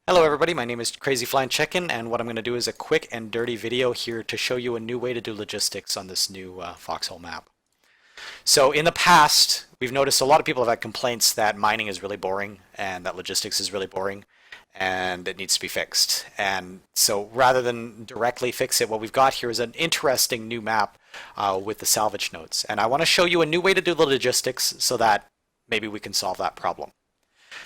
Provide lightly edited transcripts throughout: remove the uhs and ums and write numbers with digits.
Hello everybody, my name is KrazyFlyinChicken, and what I'm going to do is a quick and dirty video here to show you a new way to do logistics on this new Foxhole map. So in the past, we've noticed a lot of people have had complaints that mining is really boring and that logistics is really boring and it needs to be fixed. And so rather than directly fix it, what we've got here is an interesting new map with the salvage nodes. And I want to show you a new way to do the logistics so that maybe we can solve that problem.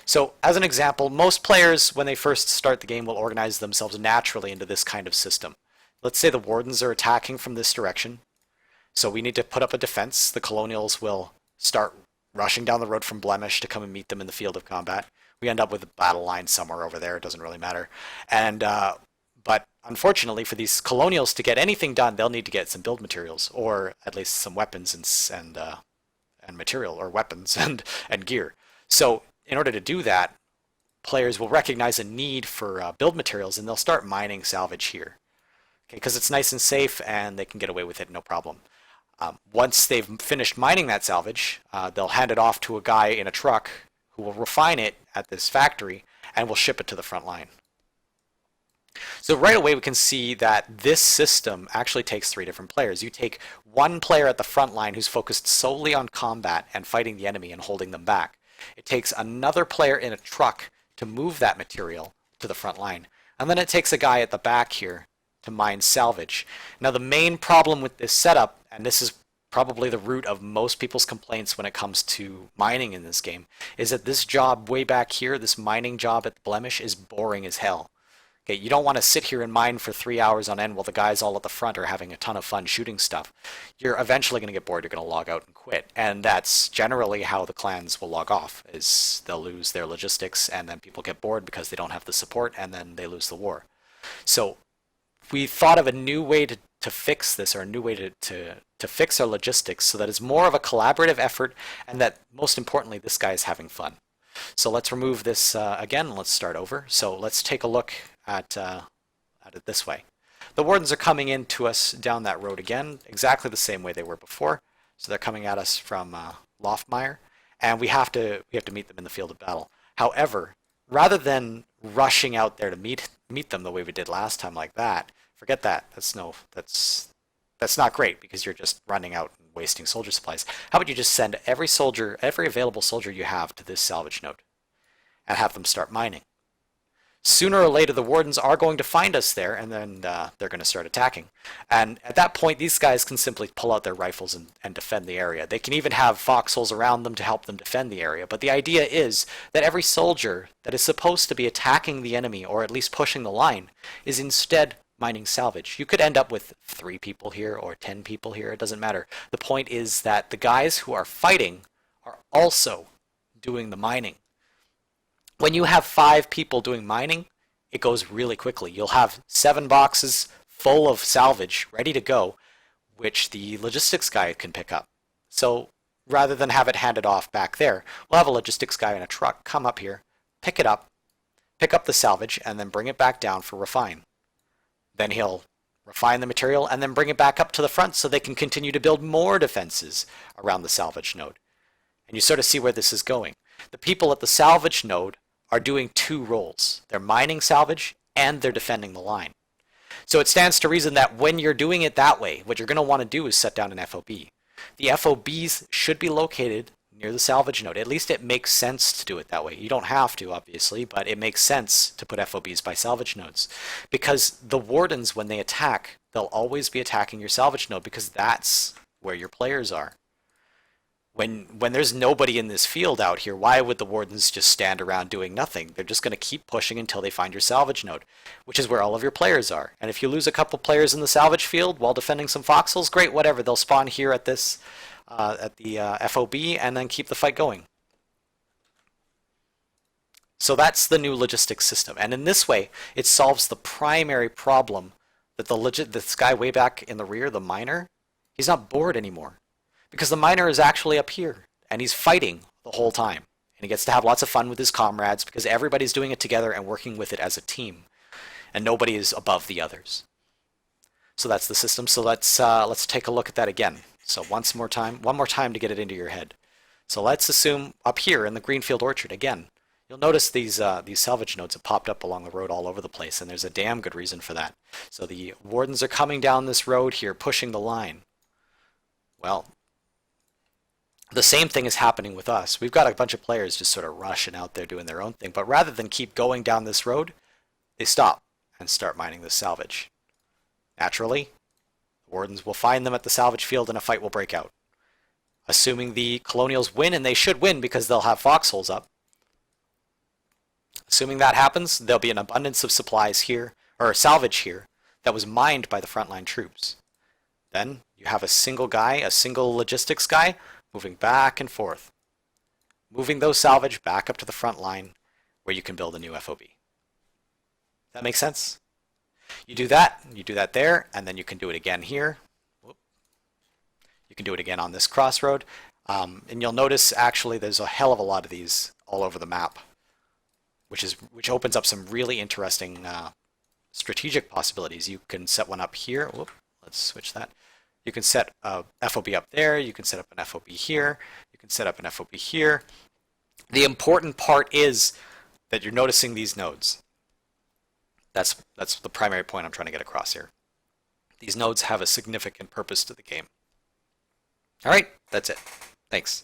So as an example, most players, when they first start the game, will organize themselves naturally into this kind of system. Let's say the wardens are attacking from this direction. So we need to put up a defense. The colonials will start rushing down the road from Blemish to come and meet them in the field of combat. We end up with a battle line somewhere over there. It doesn't really matter. But unfortunately, for these colonials to get anything done, they'll need to get some build materials, or at least some weapons and material, or weapons and gear. So in order to do that, players will recognize a need for build materials, and they'll start mining salvage here, okay? Because it's nice and safe, and they can get away with it no problem. Once they've finished mining that salvage, they'll hand it off to a guy in a truck who will refine it at this factory and will ship it to the front line. So right away we can see that this system actually takes three different players. You take one player at the front line who's focused solely on combat and fighting the enemy and holding them back. It takes another player in a truck to move that material to the front line. And then it takes a guy at the back here to mine salvage. Now the main problem with this setup, and this is probably the root of most people's complaints when it comes to mining in this game, is that this job way back here, this mining job at the Blemish, is boring as hell. Okay, you don't want to sit here and mine for 3 hours on end while the guys all at the front are having a ton of fun shooting stuff. You're eventually going to get bored, you're going to log out and quit. And that's generally how the clans will log off, is they'll lose their logistics and then people get bored because they don't have the support and then they lose the war. So we thought of a new way to fix this, or a new way to fix our logistics so that it's more of a collaborative effort and that, most importantly, this guy is having fun. So let's remove this again, let's start over. So let's take a look at it this way. The wardens are coming in to us down that road again, exactly the same way they were before. So they're coming at us from Loftmeyer, and we have to meet them in the field of battle. However, rather than rushing out there to meet them the way we did last time like that, forget that. That's not great, because you're just running out and wasting soldier supplies. How about you just send every available soldier you have to this salvage node and have them start mining? Sooner or later, the wardens are going to find us there, and then they're going to start attacking. And at that point, these guys can simply pull out their rifles and defend the area. They can even have foxholes around them to help them defend the area. But the idea is that every soldier that is supposed to be attacking the enemy, or at least pushing the line, is instead mining salvage. You could end up with 3 people here or 10 people here. It doesn't matter. The point is that the guys who are fighting are also doing the mining. When you have 5 people doing mining, it goes really quickly. You'll have 7 boxes full of salvage ready to go, which the logistics guy can pick up. So rather than have it handed off back there, we'll have a logistics guy in a truck come up here, pick it up, pick up the salvage, and then bring it back down for refine. Then he'll refine the material and then bring it back up to the front so they can continue to build more defenses around the salvage node. And you sort of see where this is going. The people at the salvage node are doing 2 roles. They're mining salvage and they're defending the line. So it stands to reason that when you're doing it that way, what you're going to want to do is set down an FOB. The FOBs should be located near the salvage node. At least it makes sense to do it that way. You don't have to, obviously, but it makes sense to put FOBs by salvage nodes. Because the wardens, when they attack, they'll always be attacking your salvage node, because that's where your players are. When there's nobody in this field out here, why would the wardens just stand around doing nothing? They're just going to keep pushing until they find your salvage node, which is where all of your players are. And if you lose a couple players in the salvage field while defending some foxholes, great, whatever. They'll spawn here at this at the FOB and then keep the fight going. So that's the new logistics system. And in this way, it solves the primary problem that this guy way back in the rear, the miner, he's not bored anymore. Because the miner is actually up here, and he's fighting the whole time. And he gets to have lots of fun with his comrades, because everybody's doing it together and working with it as a team. And nobody is above the others. So that's the system. So let's take a look at that again. So one more time to get it into your head. So let's assume up here in the Greenfield Orchard, again, You'll notice these salvage nodes have popped up along the road all over the place, and there's a damn good reason for that. So the wardens are coming down this road here, pushing the line. Well, the same thing is happening with us. We've got a bunch of players just sort of rushing out there doing their own thing, but rather than keep going down this road, they stop and start mining this salvage. Naturally, the wardens will find them at the salvage field and a fight will break out. Assuming the colonials win, and they should win because they'll have foxholes up. Assuming that happens, there'll be an abundance of supplies here, or salvage here, that was mined by the frontline troops. Then you have a single guy, a single logistics guy, moving back and forth, moving those salvage back up to the front line where you can build a new FOB. That makes sense? You do that there, and then you can do it again here. You can do it again on this crossroad. And you'll notice actually there's a hell of a lot of these all over the map, which opens up some really interesting strategic possibilities. You can set one up here. Whoop, let's switch that. You can set a FOB up there. You can set up an FOB here. You can set up an FOB here. The important part is that you're noticing these nodes. That's the primary point I'm trying to get across here. These nodes have a significant purpose to the game. All right, that's it. Thanks.